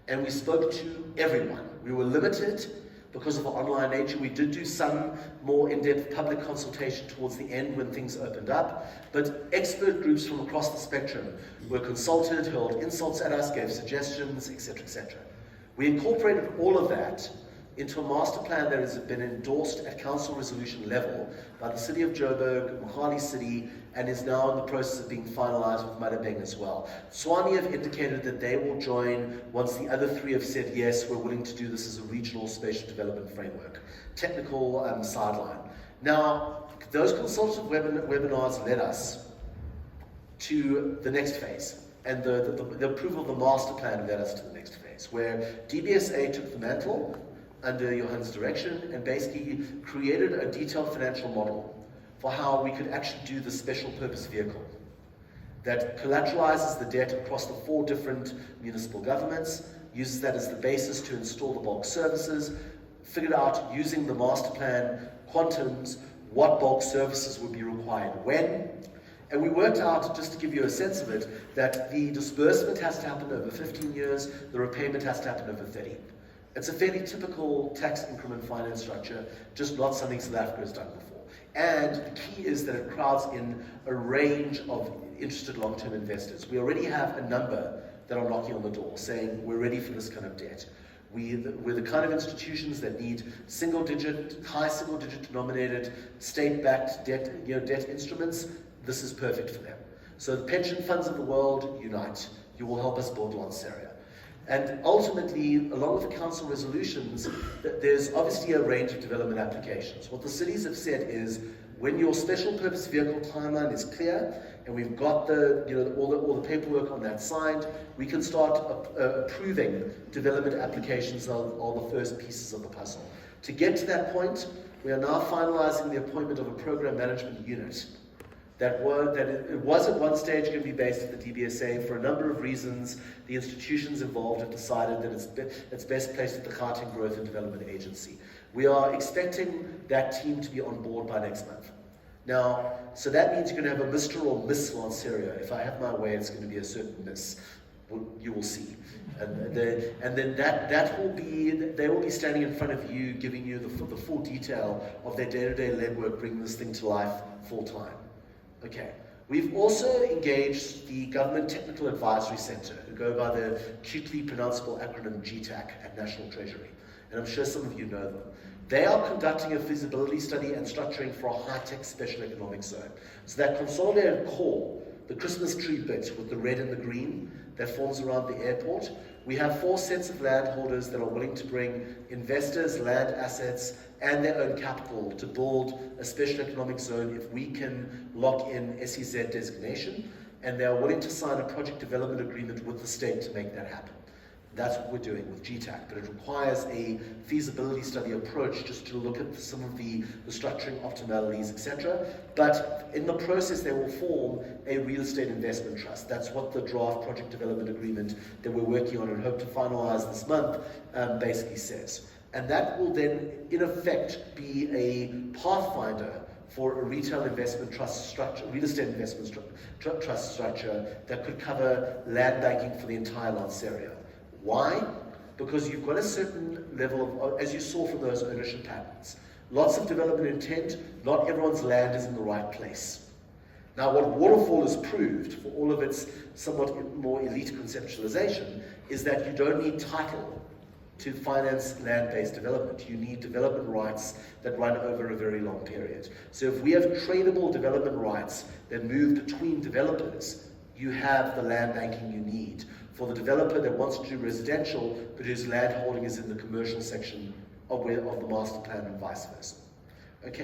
and we spoke to everyone. We were limited because of the online nature. We did do some more in-depth public consultation towards the end when things opened up, but expert groups from across the spectrum were consulted, hurled insults at us, gave suggestions, etc., etc. We incorporated all of that into a master plan that has been endorsed at council resolution level by the City of Joburg, Mohali City, and is now in the process of being finalized with Madabeng as well. Swami have indicated that they will join once the other three have said, yes, we're willing to do this as a regional spatial development framework. Technical sideline. Now, those consultative webinars led us to the next phase, and the approval of the master plan led us to the next phase, where DBSA took the mantle under Johan's direction and basically created a detailed financial model for how we could actually do the special purpose vehicle that collateralizes the debt across the 4 different municipal governments, uses that as the basis to install the bulk services, figured out using the master plan quantums what bulk services would be required when, and we worked out, just to give you a sense of it, that the disbursement has to happen over 15 years, the repayment has to happen over 30. It's a fairly typical tax increment finance structure, just not something South Africa has done before. And the key is that it crowds in a range of interested long-term investors. We already have a number that are knocking on the door saying we're ready for this kind of debt. We're the kind of institutions that need high single-digit denominated, state-backed debt instruments. This is perfect for them. So the pension funds of the world, unite. You will help us build Lanseria. And ultimately, along with the council resolutions, there's obviously a range of development applications. What the cities have said is, when your special purpose vehicle timeline is clear, and we've got all the paperwork on that signed, we can start approving development applications are the first pieces of the puzzle. To get to that point, we are now finalizing the appointment of a program management unit that it was at one stage going to be based at the DBSA. For a number of reasons, the institutions involved have decided that it's best placed at the Gauteng Growth and Development Agency. We are expecting that team to be on board by next month. Now, so that means you're going to have a Mr. or Miss Lanseria. If I have my way, it's going to be a certain Miss. You will see. And then that will be, they will be standing in front of you, giving you the full detail of their day-to-day legwork, bringing this thing to life full time. Okay. We've also engaged the Government Technical Advisory Centre, who go by the cutely pronounceable acronym GTAC at National Treasury. And I'm sure some of you know them. They are conducting a feasibility study and structuring for a high-tech special economic zone. So that consolidated core, the Christmas tree bit with the red and the green that forms around the airport, we have 4 sets of landholders that are willing to bring investors, land assets, and their own capital to build a special economic zone if we can lock in SEZ designation, and they are willing to sign a project development agreement with the state to make that happen. That's what we're doing with GTAC, but it requires a feasibility study approach just to look at some of the structuring optimalities, etc. But in the process, they will form a real estate investment trust. That's what the draft project development agreement that we're working on and hope to finalize this month basically says. And that will then, in effect, be a pathfinder for a retail investment trust structure, real estate investment trust structure that could cover land banking for the entire Lanseria. Why? Because you've got a certain level of, as you saw from those ownership patterns, lots of development intent, not everyone's land is in the right place. Now, what Waterfall has proved, for all of its somewhat more elite conceptualization, is that you don't need title to finance land-based development. You need development rights that run over a very long period. So if we have tradable development rights that move between developers, you have the land banking you need for the developer that wants to do residential, but whose land holding is in the commercial section of the master plan and vice versa. Okay.